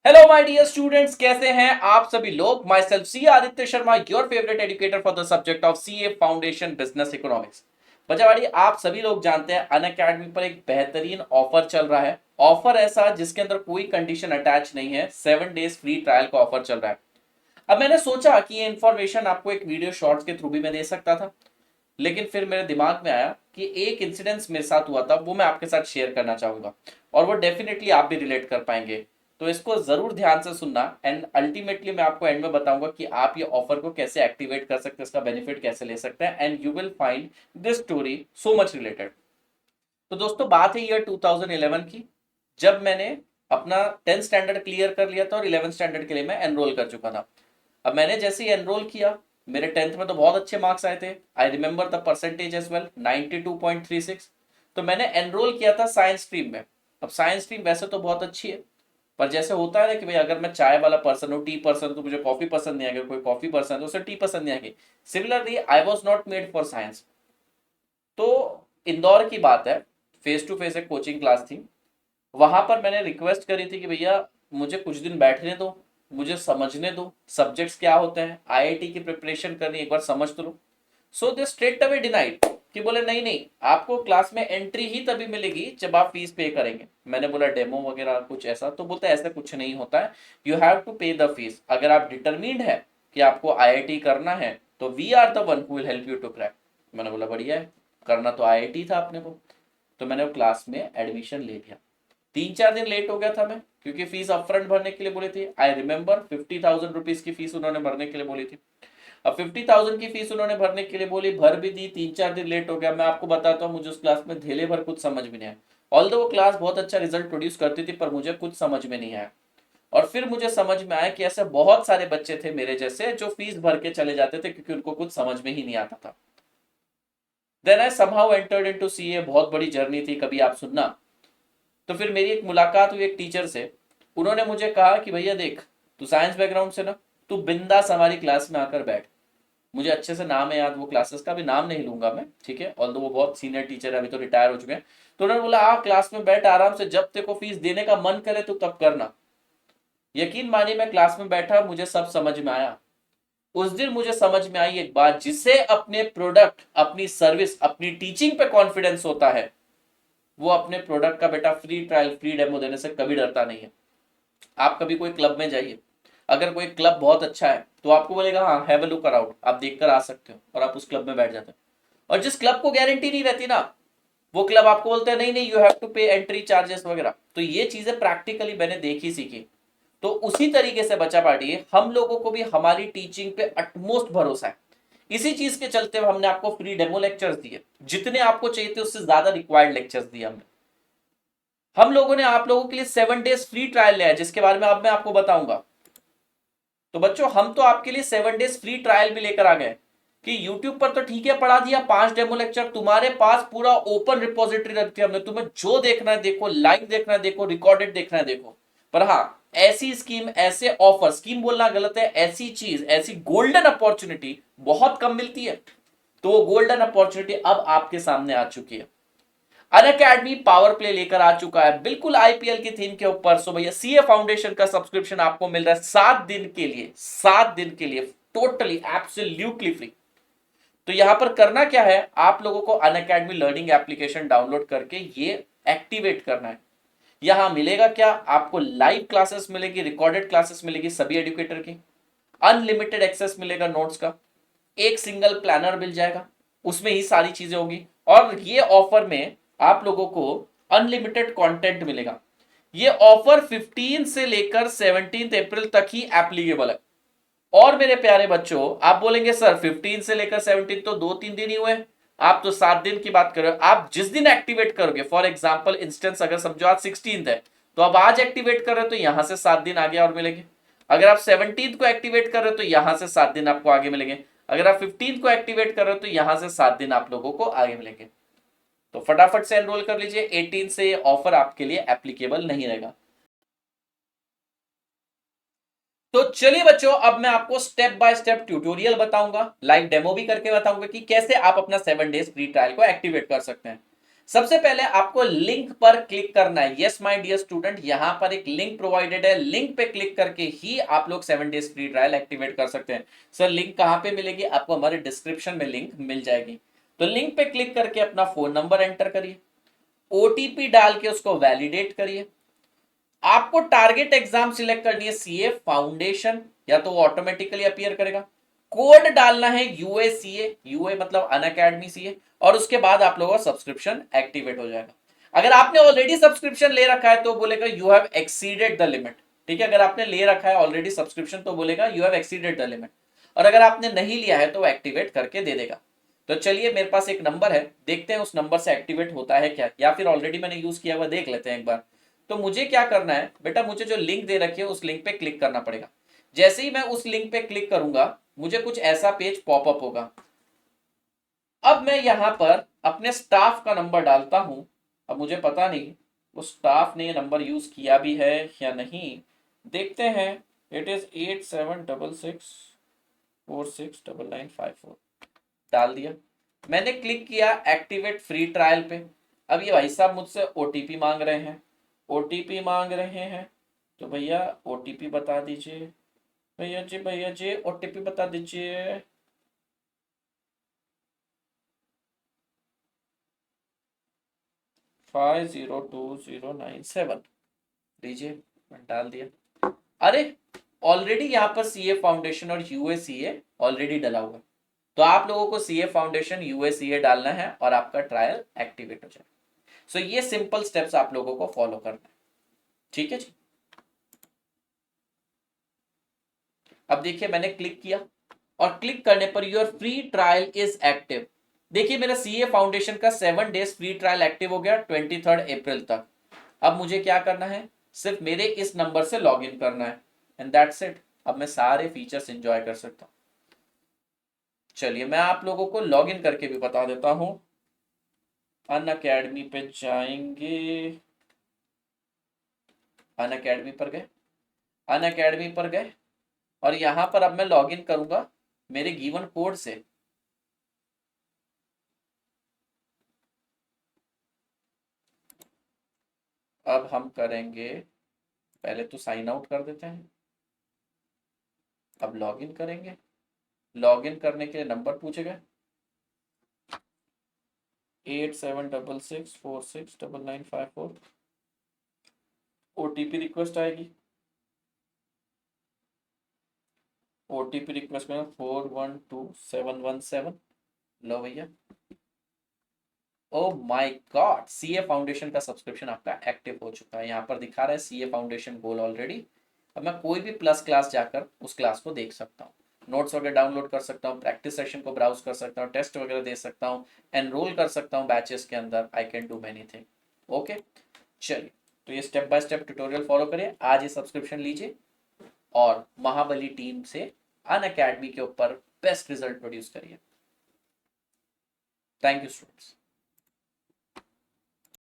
Hello my dear students, कैसे हैं आप सभी लोग। Myself C Aditya Sharma, your favourite educator for the subject of CA foundation business economics. बच्चावाड़ी, आप सभी लोग जानते हैं अनअकैडमी पर एक बेहतरीन ऑफर चल रहा है। ऑफर ऐसा जिसके अंदर कोई कंडीशन अटैच नहीं है, 7 डेज फ्री ट्रायल का ऑफर चल रहा है। अब मैंने सोचा कि ये इन्फॉर्मेशन आपको एक वीडियो शॉर्ट्स के थ्रू भी मैं दे सकता था, लेकिन फिर मेरे दिमाग में आया कि एक इंसिडेंस मेरे साथ हुआ था, वो मैं आपके साथ शेयर करना चाहूंगा और वो डेफिनेटली आप भी रिलेट कर पाएंगे। तो इसको जरूर ध्यान से सुनना एंड अल्टीमेटली मैं आपको एंड में बताऊंगा कि आप ये ऑफर को कैसे एक्टिवेट कर सकते हैं, इसका बेनिफिट कैसे ले सकते हैं and you will find this story so much related. तो दोस्तों, बात है ईयर 2011 की, जब मैंने अपना 10th स्टैंडर्ड क्लियर कर लिया था और 11th स्टैंडर्ड के लिए मैं एनरोल कर चुका था। अब मैंने जैसे ही एनरोल किया, मेरे 10th में तो बहुत अच्छे मार्क्स आए थे। I remember the percentage as well, 92.36। तो मैंने एनरोल किया था साइंस स्ट्रीम में। अब साइंस स्ट्रीम वैसे तो बहुत अच्छी है, पर जैसे होता है ना कि भाई अगर मैं चाय वाला पर्सन हूँ, टी पर्सन, तो मुझे कॉफी पसंद नहीं आएगी, कोई कॉफी पर्सन तो उसे टी पसंद नहीं आएगी। Similarly I was not made for science. तो इंदौर की बात है, फेस टू फेस एक कोचिंग क्लास थी। वहां पर मैंने रिक्वेस्ट करी थी कि भैया मुझे कुछ दिन बैठने दो, मुझे समझने दो सब्जेक्ट्स क्या होते हैं, आईआईटी की प्रिपरेशन करनी, एक बार समझ तो लो। सो दे स्ट्रेट अवे डिनाइड कि बोले नहीं नहीं, आपको क्लास में एंट्री ही तभी मिलेगी जब आप फीस पे करेंगे। मैंने बोला डेमो वगैरह कुछ ऐसा, तो बोलते ऐसा कुछ नहीं होता है, यू हैव टू पे द फीस। अगर आप डिटरमिन्ड है कि आपको आईआईटी करना है तो we are the one who will help you to crack. मैंने बोला बढ़िया है, करना तो आईआईटी था अपने को। तो मैंने वो क्लास में एडमिशन ले लिया। 3-4 दिन लेट हो गया था मैं, क्योंकि फीस अपफ्रंट भरने के लिए बोली थी। आई रिमेंबर 50,000 रुपीज की फीस उन्होंने भरने के लिए बोली थी। अब 50,000 की फीस उन्होंने भरने के लिए बोली, भर भी दी, 3-4 दिन लेट हो गया। मैं आपको बताता हूँ, मुझे उस क्लास में धेले भर कुछ समझ में नहीं आया। ऑल्दो वो क्लास बहुत अच्छा रिजल्ट प्रोड्यूस करती थी, पर मुझे कुछ समझ में नहीं आया। और फिर मुझे समझ में आया कि ऐसे बहुत सारे बच्चे थे मेरे जैसे जो फीस भर के चले जाते थे क्योंकि उनको कुछ समझ में ही नहीं आता था। Then I somehow entered into CA. बहुत बड़ी जर्नी थी, कभी आप सुनना। तो फिर मेरी एक मुलाकात हुई एक टीचर से। उन्होंने मुझे कहा कि भैया देख, तू साइंस बैकग्राउंड से ना, तू बिंदास हमारी क्लास में आकर बैठ। मुझे अच्छे से नाम है याद वो क्लासेस का, भी नाम नहीं लूंगा मैं, ठीक है, ऑल्दो वो बहुत सीनियर टीचर है, अभी तो रिटायर हो चुके हैं। तो उन्होंने बोला आ क्लास में बैठ आराम से, जब तेरे को फीस देने का मन करे तो तब करना। यकीन मानिए, मैं क्लास में बैठा, मुझे सब समझ में आया। उस दिन मुझे समझ में आई एक बात, जिसे अपने प्रोडक्ट, अपनी सर्विस, अपनी टीचिंग पे कॉन्फिडेंस होता है, वो अपने प्रोडक्ट का बेटा फ्री ट्रायल, फ्री डेमो देने से कभी डरता नहीं है। आप कभी कोई क्लब में जाइए, अगर कोई क्लब बहुत अच्छा है तो आपको बोलेगा हाँ हैव अ लुक अराउंड, आप देखकर आ सकते हो, और आप उस क्लब में बैठ जाते हो। और जिस क्लब को गारंटी नहीं रहती ना, वो क्लब आपको बोलते हैं नहीं नहीं यू हैव टू पे एंट्री चार्जेस वगैरह। तो ये चीजें प्रैक्टिकली मैंने देखी सीखी। तो उसी तरीके से बचा पार्टी, हम लोगों को भी हमारी टीचिंग पे अटमोस्ट भरोसा है। इसी चीज के चलते हमने आपको फ्री डेमो लेक्चर्स दिए, जितने आपको चाहिए थे उससे ज्यादा रिक्वायर्ड लेक्चर्स दिए हमने। हम लोगों ने आप लोगों के लिए 7 डेज फ्री ट्रायल लिया है, जिसके बारे में अब मैं आपको बताऊंगा। तो बच्चों, हम तो आपके लिए 7 डेज फ्री ट्रायल भी लेकर आ गए कि यूट्यूब पर तो ठीक है पढ़ा दिया 5 डेमो लेक्चर, तुम्हारे पास पूरा ओपन रिपोजिटरी रखी है हमने, तुम्हें जो देखना है देखो, लाइव देखना है देखो, रिकॉर्डेड देखना है देखो। पर हाँ, ऐसी स्कीम, ऐसे ऑफर, स्कीम बोलना गलत है, ऐसी चीज, ऐसी गोल्डन अपॉर्चुनिटी बहुत कम मिलती है। तो वो गोल्डन अपॉर्चुनिटी अब आपके सामने आ चुकी है। अनअकैडमी पावर प्ले लेकर आ चुका है बिल्कुल आईपीएल की थीम के ऊपर। सो भैया, सीए फाउंडेशन का सब्सक्रिप्शन आपको मिल रहा है 7 दिन के लिए, 7 दिन के लिए, टोटली एब्सोल्युटली फ्री। तो यहां पर करना क्या है, आप लोगों को अनअकैडमी लर्निंग एप्लीकेशन डाउनलोड करके ये एक्टिवेट करना है। यहां मिलेगा क्या, आपको लाइव क्लासेस मिलेगी, रिकॉर्डेड क्लासेस मिलेगी सभी एडुकेटर की, अनलिमिटेड एक्सेस मिलेगा नोट्स का, एक सिंगल प्लानर मिल जाएगा, उसमें ही सारी चीजें होगी। और ये ऑफर में आप लोगों को अनलिमिटेड कंटेंट मिलेगा। ये ऑफर 15 से लेकर 17 अप्रैल तक ही एप्लीकेबल है। और मेरे प्यारे बच्चों, आप बोलेंगे सर 15 से लेकर 17 तो 2-3 दिन ही हुए, आप तो 7 दिन की बात कर रहे हो। आप जिस दिन एक्टिवेट करोगे, फॉर एग्जाम्पल इंस्टेंस अगर समझो आज 16 है, तो अब आज एक्टिवेट कर रहे हो तो यहां से 7 दिन आगे और मिलेंगे। अगर आप 17 को एक्टिवेट कर रहे हो तो यहां से 7 दिन आपको आगे मिलेंगे। अगर आप 15 को एक्टिवेट कर रहे हो तो यहां से 7 दिन आप लोगों को आगे मिलेंगे। तो फटाफट से एनरोल कर लीजिए, 18 से ये ऑफर आपके लिए एप्लीकेबल नहीं रहेगा। तो चलिए बच्चों, अब मैं आपको स्टेप बाय स्टेप ट्यूटोरियल बताऊंगा, लाइव डेमो भी करके बताऊंगा कि कैसे आप अपना 7 डेज फ्री ट्रायल को एक्टिवेट कर सकते हैं। सबसे पहले आपको लिंक पर क्लिक करना है। यस माय डियर स्टूडेंट, यहां पर एक लिंक प्रोवाइडेड है, लिंक पे क्लिक करके ही आप लोग 7 डेज फ्री ट्रायल एक्टिवेट कर सकते हैं। सर लिंक कहां पे मिलेगी? आपको हमारे डिस्क्रिप्शन में लिंक मिल जाएगी। तो लिंक पे क्लिक करके अपना फोन नंबर एंटर करिए, ओटीपी डाल के उसको वैलिडेट करिए। आपको टारगेट एग्जाम सिलेक्ट करनी है सीए फाउंडेशन, या तो वो ऑटोमेटिकली अपीयर करेगा। कोड डालना है यूएसीए, यूए मतलब अनअकैडमी सीए, और उसके बाद आप लोगों का सब्सक्रिप्शन एक्टिवेट हो जाएगा। अगर आपने ऑलरेडी सब्सक्रिप्शन ले रखा है तो बोलेगा you have exceeded the limit. ठीक है, अगर आपने ले रखा है ऑलरेडी सब्सक्रिप्शन तो बोलेगा you have exceeded the limit, और अगर आपने नहीं लिया है तो एक्टिवेट करके दे देगा। तो चलिए, मेरे पास एक नंबर है, देखते हैं उस नंबर से एक्टिवेट होता है क्या, या फिर ऑलरेडी मैंने यूज किया हुआ देख लेते हैं एक बार। तो मुझे क्या करना है बेटा, मुझे जो लिंक दे रखी है उस लिंक पे क्लिक करना पड़ेगा। जैसे ही मैं उस लिंक पे क्लिक करूंगा मुझे कुछ ऐसा पेज पॉपअप होगा। अब मैं यहां पर अपने स्टाफ का नंबर डालता हूं। अब मुझे पता नहीं उस स्टाफ ने ये नंबर यूज किया भी है या नहीं, देखते हैं। It is 8766469954। डाल दिया, मैंने क्लिक किया एक्टिवेट फ्री ट्रायल पे। अब ये भाई साहब मुझसे ओटीपी मांग रहे हैं, ओटीपी मांग रहे हैं। तो भैया ओटीपी बता दीजिए, भैया जी ओटीपी बता दीजिए। फाइव 02097 दीजिए, मैंने डाल दिया। अरे ऑलरेडी यहाँ पर सीए फाउंडेशन और यूएसीए ऑलरेडी डला हुआ है। तो आप लोगों को सीए फाउंडेशन यूएसीए डालना है और आपका ट्रायल एक्टिवेट हो जाए। सो ये सिंपल स्टेप्स आप लोगों को फॉलो करना है। ठीक है जी। अब देखिए मैंने क्लिक किया, और क्लिक करने per your free trial is active. देखिए मेरा सीए फाउंडेशन का 7 डेज फ्री ट्रायल एक्टिव हो गया 23 अप्रैल तक। अब मुझे क्या करना है, सिर्फ मेरे इस नंबर से लॉग इन करना है, एंड दैट्स इट। अब मैं सारे फीचर्स एंजॉय कर सकता हूं। चलिए मैं आप लोगों को लॉग इन करके भी बता देता हूं। अनअकैडमी पे जाएंगे, अनअकैडमी पर गए, अनअकैडमी पर गए, और यहां पर अब मैं लॉग इन करूंगा मेरे गिवन कोड से। अब हम करेंगे, पहले तो साइन आउट कर देते हैं। अब लॉग इन करेंगे, लॉग इन करने के लिए नंबर पूछेगा 8766469954। ओटीपी रिक्वेस्ट आएगी, ओटीपी रिक्वेस्ट में 412717। लो भैया, oh my God, CA foundation का सब्सक्रिप्शन आपका एक्टिव हो चुका है। यहाँ पर दिखा रहा है सीए फाउंडेशन गोल ऑलरेडी। अब मैं कोई भी प्लस क्लास जाकर उस क्लास को देख सकता हूँ, नोट्स वगैरह डाउनलोड कर सकता हूँ, प्रैक्टिस सेशन को ब्राउज कर सकता हूँ, टेस्ट वगैरह दे सकता हूँ, एनरोल कर सकता हूँ बैचेस के अंदर। I can do many thing. Okay, चलिए तो ये step by step tutorial follow करिए। आज ये सब्सक्रिप्शन लीजिए और महाबली टीम से अनअकैडमी के ऊपर बेस्ट रिजल्ट प्रोड्यूस करिए। Thank you students.